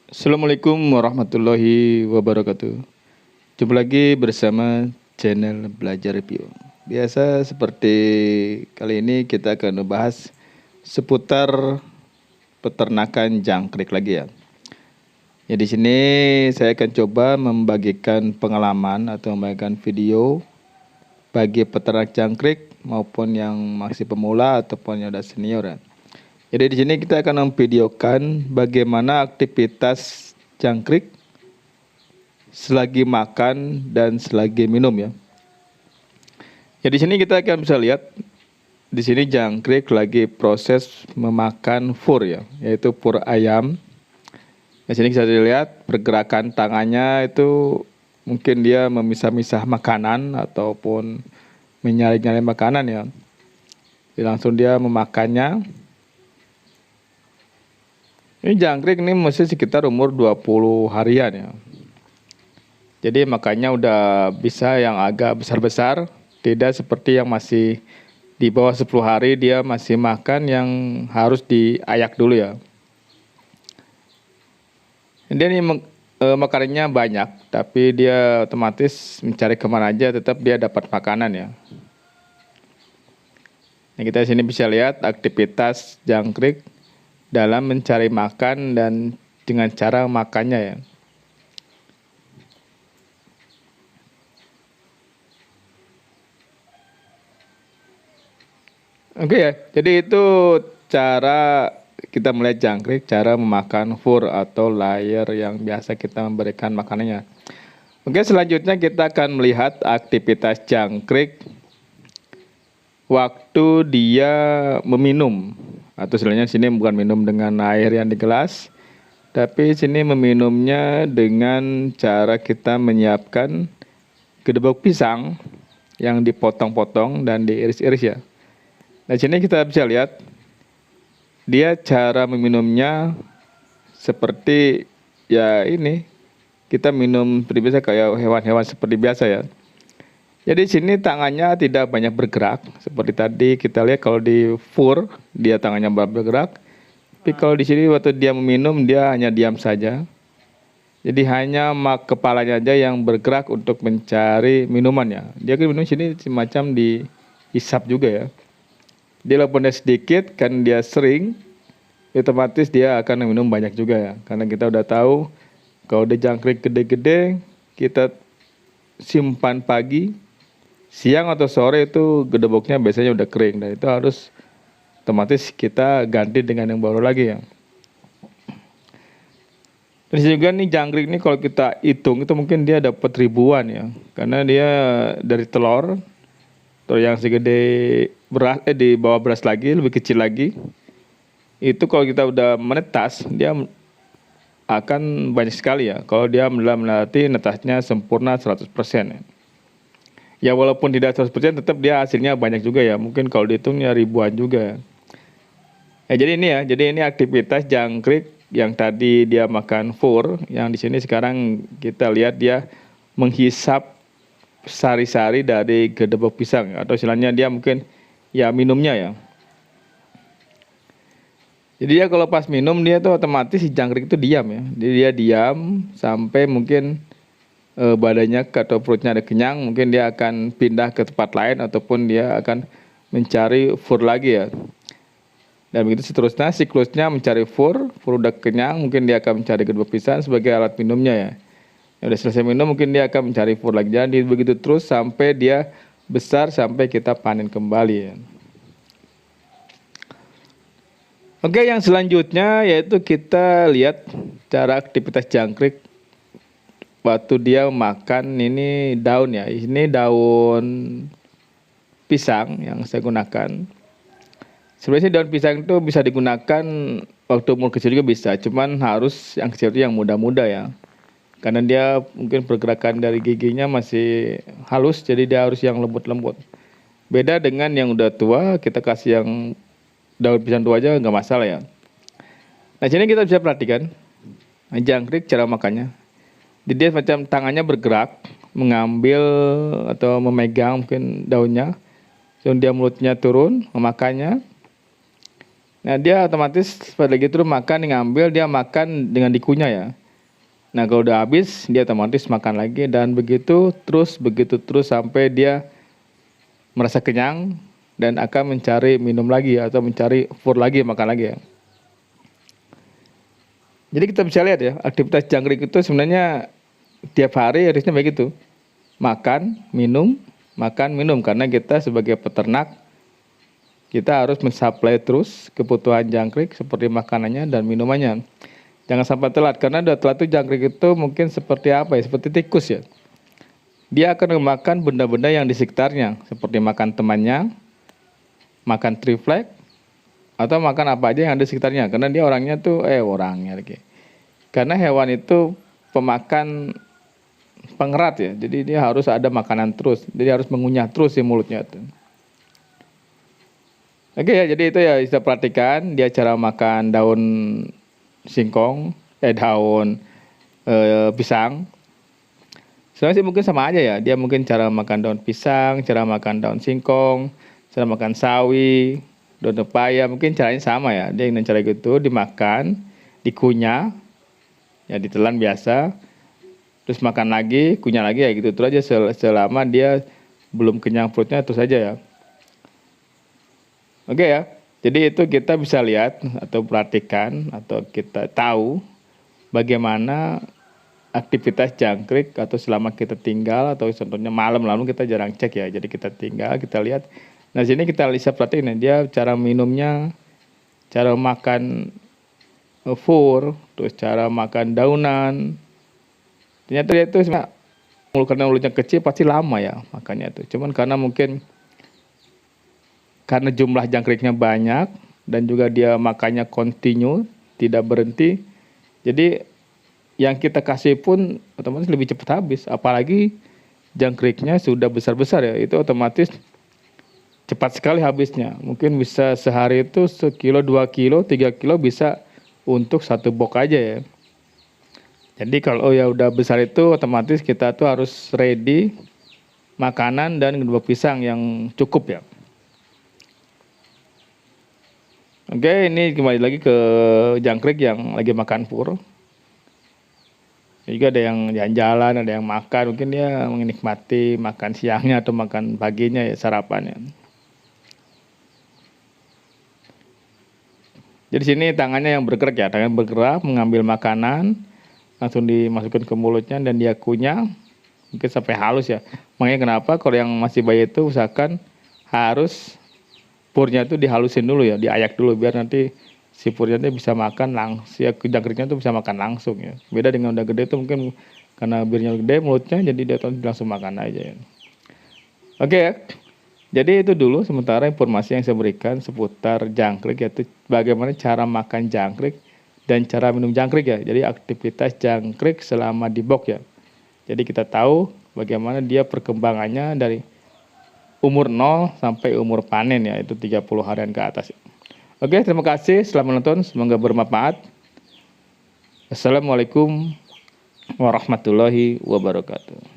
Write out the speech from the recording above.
Assalamualaikum warahmatullahi wabarakatuh. Jumpa lagi bersama channel Belajar Review. Biasa seperti kali ini kita akan membahas seputar peternakan jangkrik lagi ya. Ya di sini saya akan coba membagikan pengalaman atau membagikan video bagi peternak jangkrik maupun yang masih pemula ataupun yang sudah senior ya. Jadi di sini kita akan memvideokan bagaimana aktivitas jangkrik selagi makan dan selagi minum ya. Ya di sini kita akan bisa lihat di sini jangkrik lagi proses memakan fur ya, yaitu fur ayam. Di sini bisa dilihat pergerakan tangannya itu mungkin dia memisah-misah makanan ataupun menyalip-nyalip makanan ya. Jadi langsung dia memakannya. Ini jangkrik ini masih sekitar umur 20 harian ya. Jadi makanya udah bisa yang agak besar-besar, tidak seperti yang masih di bawah 10 hari dia masih makan yang harus diayak dulu ya. Dia ini makanannya banyak, tapi dia otomatis mencari kemana aja tetap dia dapat makanan ya. Nah, kita di sini bisa lihat aktivitas jangkrik dalam mencari makan dan dengan cara makannya ya. Oke ya, jadi itu cara kita melihat jangkrik, cara memakan fur atau layer yang biasa kita memberikan makanannya. Oke, selanjutnya kita akan melihat aktivitas jangkrik waktu dia meminum. Atau sebenarnya sini bukan minum dengan air yang di gelas, tapi sini meminumnya dengan cara kita menyiapkan gedebok pisang yang dipotong-potong dan diiris-iris ya. Nah, sini kita bisa lihat dia cara meminumnya seperti ya ini kita minum seperti biasa kayak hewan-hewan seperti biasa ya. Jadi sini tangannya tidak banyak bergerak seperti tadi kita lihat kalau di fur dia tangannya bergerak. Tapi kalau di sini waktu dia meminum dia hanya diam saja. Jadi hanya kepalanya aja yang bergerak untuk mencari minumannya. Dia kan minum sini semacam dihisap juga ya. Dia walaupun dia sedikit kan dia sering, otomatis dia akan minum banyak juga ya. Karena kita udah tahu kalau dia jangkrik gede-gede kita simpan pagi, siang atau sore itu gedeboknya biasanya udah kering dan itu harus otomatis kita ganti dengan yang baru lagi ya. Terus juga nih jangkrik ini kalau kita hitung itu mungkin dia dapat ribuan ya, karena dia dari telur yang segede beras di bawah beras lagi lebih kecil lagi. Itu kalau kita udah menetas dia akan banyak sekali ya. Kalau dia melati netasnya sempurna 100% ya. Ya walaupun tidak 100% tetap dia hasilnya banyak juga ya. Mungkin kalau dihitungnya ribuan juga. Jadi ini ya, jadi ini aktivitas jangkrik yang tadi dia makan fur, yang di sini sekarang kita lihat dia menghisap sari-sari dari gedebok pisang atau istilahnya dia mungkin ya minumnya ya. Jadi dia kalau pas minum dia tuh otomatis si jangkrik itu diam ya. Jadi dia diam sampai mungkin badannya atau perutnya ada kenyang, mungkin dia akan pindah ke tempat lain ataupun dia akan mencari fur lagi ya. Dan begitu seterusnya siklusnya mencari fur udah kenyang mungkin dia akan mencari gedebok pisang sebagai alat minumnya ya. Yang udah selesai minum mungkin dia akan mencari fur lagi. Jadi begitu terus sampai dia besar sampai kita panen kembali ya. Oke, yang selanjutnya yaitu kita lihat cara aktivitas jangkrik waktu dia makan ini daun ya. Ini daun pisang yang saya gunakan. Sebenarnya daun pisang itu bisa digunakan waktu umur kecil juga bisa, cuman harus yang kecil itu yang muda-muda ya. Karena dia mungkin pergerakan dari giginya masih halus, jadi dia harus yang lembut-lembut. Beda dengan yang udah tua, kita kasih yang daun pisang tua aja nggak masalah ya. Nah sini kita bisa perhatikan jangkrik cara makannya. Jadi dia macam tangannya bergerak, mengambil atau memegang mungkin daunnya. Kemudian dia mulutnya turun, memakannya. Nah, dia otomatis pada gitu makan, ngambil, dia makan dengan dikunyah ya. Nah, kalau udah habis, dia otomatis makan lagi dan begitu terus sampai dia merasa kenyang dan akan mencari minum lagi atau mencari food lagi, makan lagi ya. Jadi kita bisa lihat ya, aktivitas jangkrik itu sebenarnya tiap hari harusnya begitu. Makan, minum, karena kita sebagai peternak kita harus mensuplai terus kebutuhan jangkrik seperti makanannya dan minumannya. Jangan sampai telat, karena udah telat tuh jangkrik itu mungkin seperti apa ya, seperti tikus ya. Dia akan memakan benda-benda yang di sekitarnya, seperti makan temannya, makan triplek, atau makan apa aja yang ada di sekitarnya. Karena dia orangnya lagi. Karena hewan itu pemakan pengerat ya, jadi dia harus ada makanan terus, jadi harus mengunyah terus di mulutnya tuh. Oke ya, jadi itu ya bisa perhatikan dia cara makan daun singkong, daun pisang. Sebenarnya sih mungkin sama aja ya, dia mungkin cara makan daun pisang, cara makan daun singkong, cara makan sawi, daun pepaya, mungkin caranya sama ya. Dia dengan cara gitu dimakan, dikunyah, ya ditelan biasa, terus makan lagi, kunyah lagi ya gitu terus aja selama dia belum kenyang perutnya terus aja ya. Oke ya, jadi itu kita bisa lihat atau perhatikan atau kita tahu bagaimana aktivitas jangkrik atau selama kita tinggal atau contohnya malam lalu kita jarang cek ya, jadi kita tinggal kita lihat. Nah sini kita bisa perhatiin dia cara minumnya, cara makan fur, terus cara makan daunan. Ternyata dia itu karena mulutnya kecil pasti lama ya makannya tuh. Cuman karena jumlah jangkriknya banyak dan juga dia makannya kontinu, tidak berhenti. Jadi yang kita kasih pun otomatis lebih cepat habis. Apalagi jangkriknya sudah besar-besar ya, itu otomatis cepat sekali habisnya. Mungkin bisa sehari itu 1 kilo, 2 kilo, 3 kilo bisa untuk 1 box aja ya. Jadi kalau ya udah besar itu otomatis kita tuh harus ready makanan dan kedua pisang yang cukup ya. Oke, ini kembali lagi ke jangkrik yang lagi makan pur. Juga ada yang jalan-jalan, ada yang makan, mungkin dia menikmati makan siangnya atau makan paginya ya, sarapannya. Jadi sini tangannya yang bergerak ya, tangan bergerak mengambil makanan, langsung dimasukkan ke mulutnya dan dia kunyah, mungkin sampai halus ya. Makanya kenapa kalau yang masih bayi itu usahakan harus purnya itu dihalusin dulu ya, diayak dulu biar nanti si purnya itu bisa makan langsung, si jangkriknya itu bisa makan langsung ya. Beda dengan udah gede itu mungkin karena birnya gede mulutnya jadi dia langsung makan aja ya. Oke ya. Jadi itu dulu sementara informasi yang saya berikan seputar jangkrik, yaitu bagaimana cara makan jangkrik dan cara minum jangkrik ya. Jadi aktivitas jangkrik selama di box ya. Jadi kita tahu bagaimana dia perkembangannya dari umur 0 sampai umur panen ya, itu 30 harian ke atas. Oke, terima kasih, selamat menonton, semoga bermanfaat. Assalamualaikum warahmatullahi wabarakatuh.